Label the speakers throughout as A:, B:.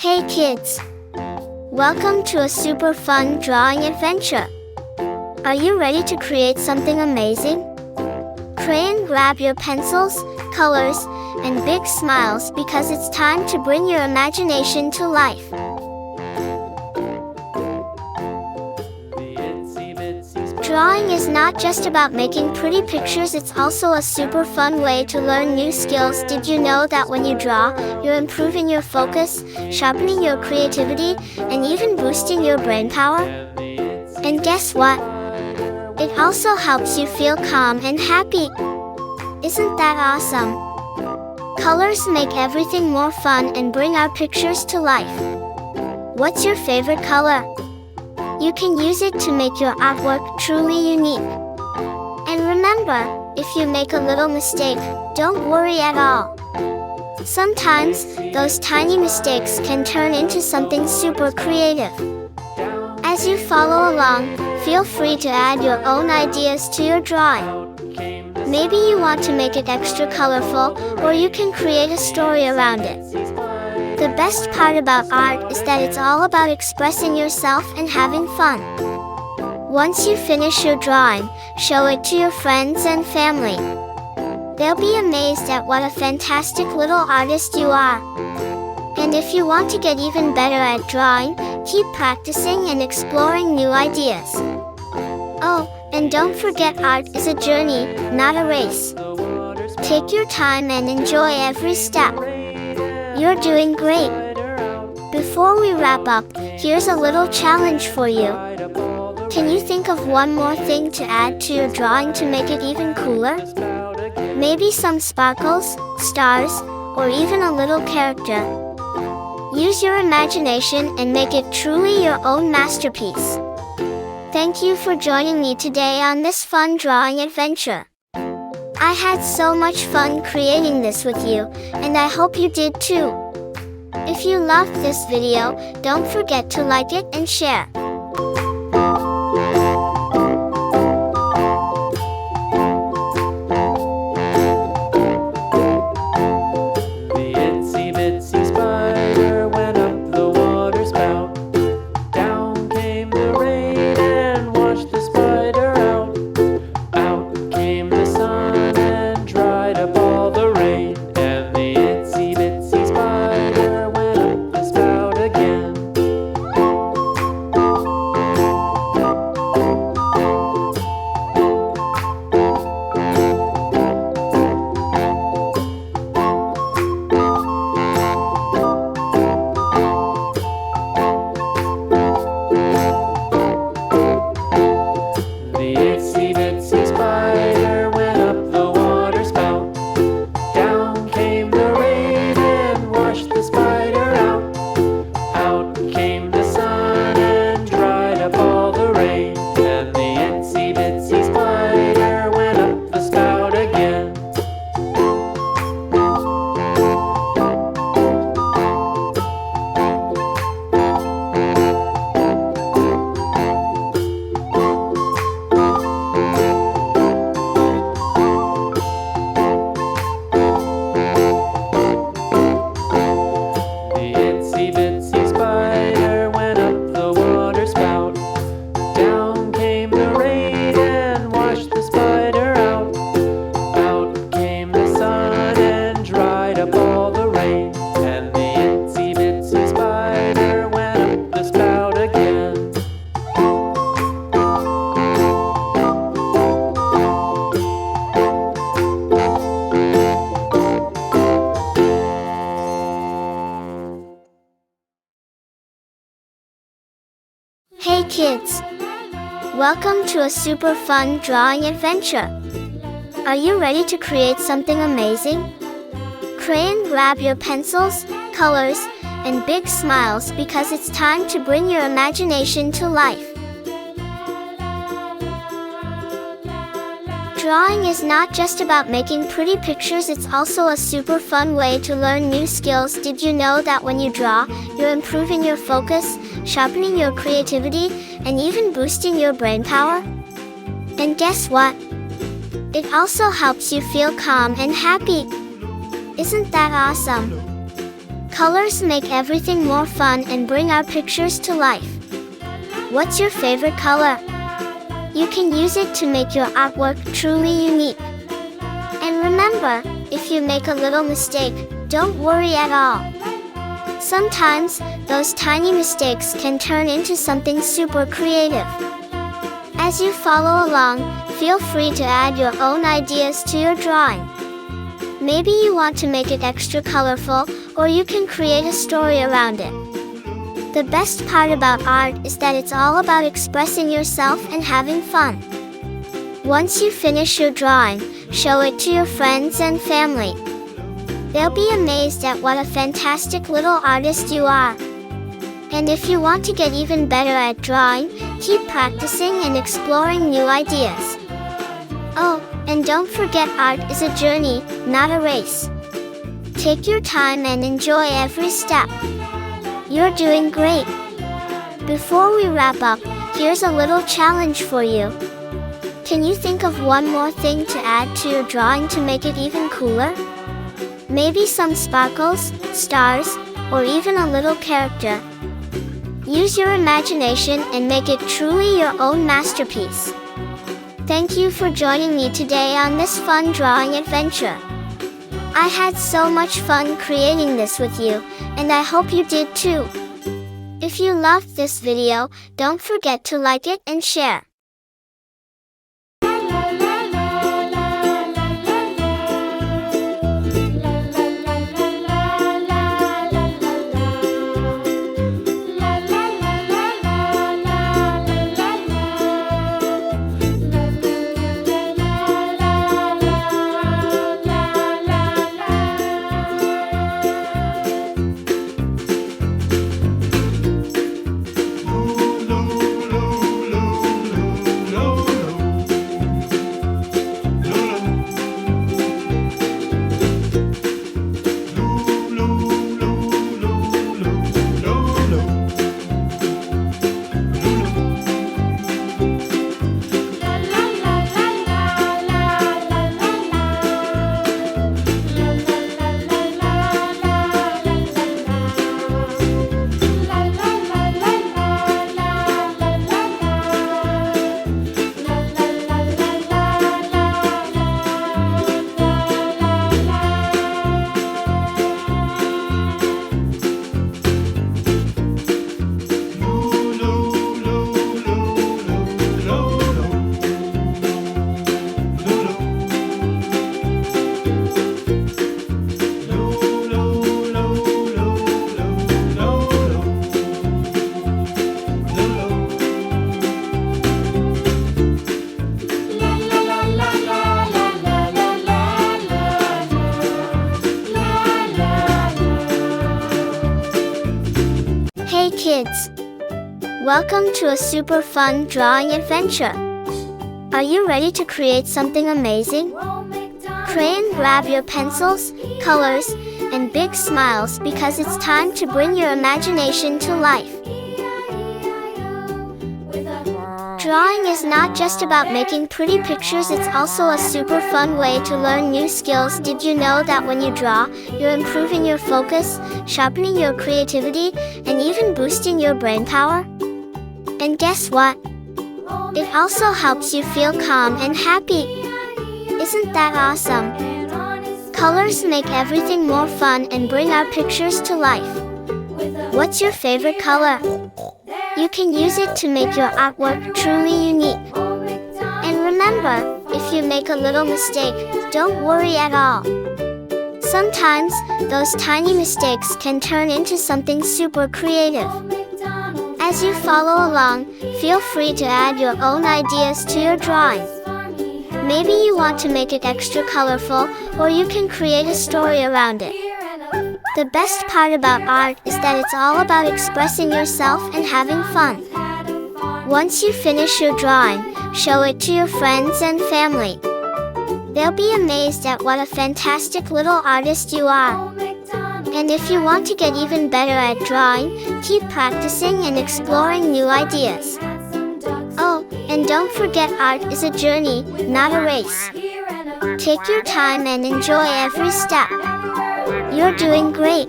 A: Hey kids! Welcome to a super fun drawing adventure. Are you ready to create something amazing? Pray and grab your pencils, colors, and big smiles because it's time to bring your imagination to life. Drawing is not just about making pretty pictures, it's also a super fun way to learn new skills. Did you know that when you draw, you're improving your focus, sharpening your creativity, and even boosting your brain power? And guess what? It also helps you feel calm and happy. Isn't that awesome? Colors make everything more fun and bring our pictures to life. What's your favorite color? You can use it to make your artwork truly unique. And remember, if you make a little mistake, don't worry at all. Sometimes, those tiny mistakes can turn into something super creative. As you follow along, feel free to add your own ideas to your drawing. Maybe you want to make it extra colorful, or you can create a story around it. The best part about art is that it's all about expressing yourself and having fun. Once you finish your drawing, show it to your friends and family. They'll be amazed at what a fantastic little artist you are. And if you want to get even better at drawing, keep practicing and exploring new ideas. Oh, and don't forget, art is a journey, not a race. Take your time and enjoy every step. You're doing great. Before we wrap up, here's a little challenge for you. Can you think of one more thing to add to your drawing to make it even cooler? Maybe some sparkles, stars, or even a little character. Use your imagination and make it truly your own masterpiece. Thank you for joining me today on this fun drawing adventure. I had so much fun creating this with you, and I hope you did too. If you loved this video, don't forget to like it and share.
B: The itsy bitsy spider went up the water spout. Down came the rain and washed the spider out. Out came the sun and dried up all the rain. And the itsy bitsy spider went up the spout again. The itsy bitsy spider went up the water spout. Down came the rain and washed the spider out. Out came the sun and dried up all the rain. And the itsy bitsy spider went up the spout again. The itsy bitsy spider went up the water spout. Down came the rain and washed the spider out. Out came the sun and dried up all the rain. And the itsy bitsy spider went up the spout again.
A: Hey kids! Welcome to a super fun drawing adventure. Are you ready to create something amazing? Pray and grab your pencils, colors, and big smiles because it's time to bring your imagination to life. Drawing is not just about making pretty pictures, it's also a super fun way to learn new skills. Did you know that when you draw, you're improving your focus, sharpening your creativity, and even boosting your brain power? And guess what? It also helps you feel calm and happy. Isn't that awesome? Colors make everything more fun and bring our pictures to life. What's your favorite color? You can use it to make your artwork truly unique. And remember, if you make a little mistake, don't worry at all. Sometimes, those tiny mistakes can turn into something super creative. As you follow along, feel free to add your own ideas to your drawing. Maybe you want to make it extra colorful, or you can create a story around it. The best part about art is that it's all about expressing yourself and having fun. Once you finish your drawing, show it to your friends and family. They'll be amazed at what a fantastic little artist you are. And if you want to get even better at drawing, keep practicing and exploring new ideas. Oh, and don't forget, art is a journey, not a race. Take your time and enjoy every step. You're doing great. Before we wrap up, here's a little challenge for you. Can you think of one more thing to add to your drawing to make it even cooler? Maybe some sparkles, stars, or even a little character. Use your imagination and make it truly your own masterpiece. Thank you for joining me today on this fun drawing adventure. I had so much fun creating this with you, and I hope you did too. If you loved this video, don't forget to like it and share. Hey kids! Welcome to a super fun drawing adventure. Are you ready to create something amazing? Crayon, grab your pencils, colors, and big smiles because it's time to bring your imagination to life. Drawing is not just about making pretty pictures, it's also a super fun way to learn new skills. Did you know that when you draw, you're improving your focus, sharpening your creativity, and even boosting your brain power? And guess what? It also helps you feel calm and happy. Isn't that awesome? Colors make everything more fun and bring our pictures to life. What's your favorite color? You can use it to make your artwork truly unique. And remember, if you make a little mistake, don't worry at all. Sometimes, those tiny mistakes can turn into something super creative. As you follow along, feel free to add your own ideas to your drawing. Maybe you want to make it extra colorful, or you can create a story around it. The best part about art is that it's all about expressing yourself and having fun. Once you finish your drawing, show it to your friends and family. They'll be amazed at what a fantastic little artist you are. And if you want to get even better at drawing, keep practicing and exploring new ideas. Oh, and don't forget, art is a journey, not a race. Take your time and enjoy every step. You're doing great.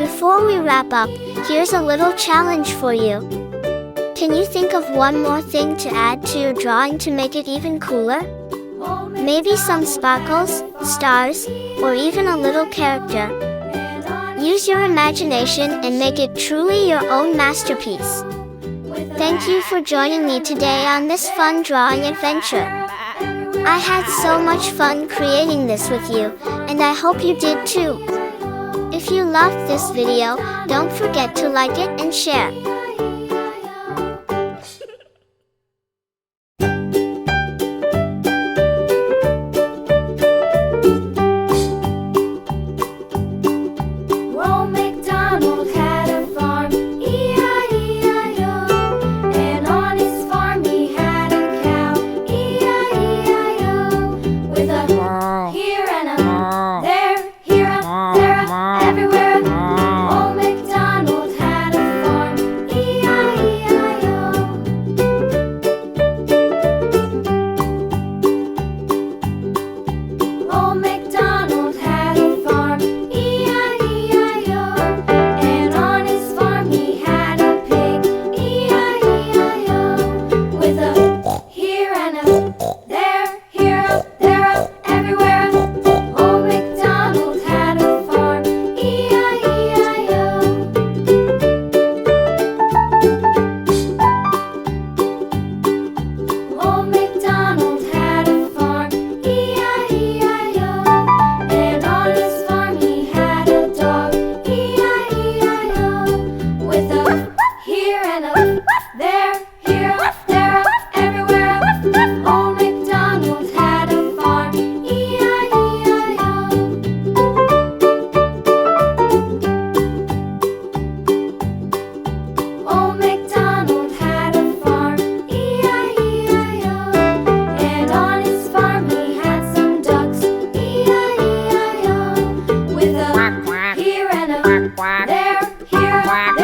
A: Before we wrap up, here's a little challenge for you. Can you think of one more thing to add to your drawing to make it even cooler? Maybe some sparkles, stars, or even a little character. Use your imagination and make it truly your own masterpiece. Thank you for joining me today on this fun drawing adventure. I had so much fun creating this with you, and I hope you did too. If you loved this video, don't forget to like it and share.
C: Quack.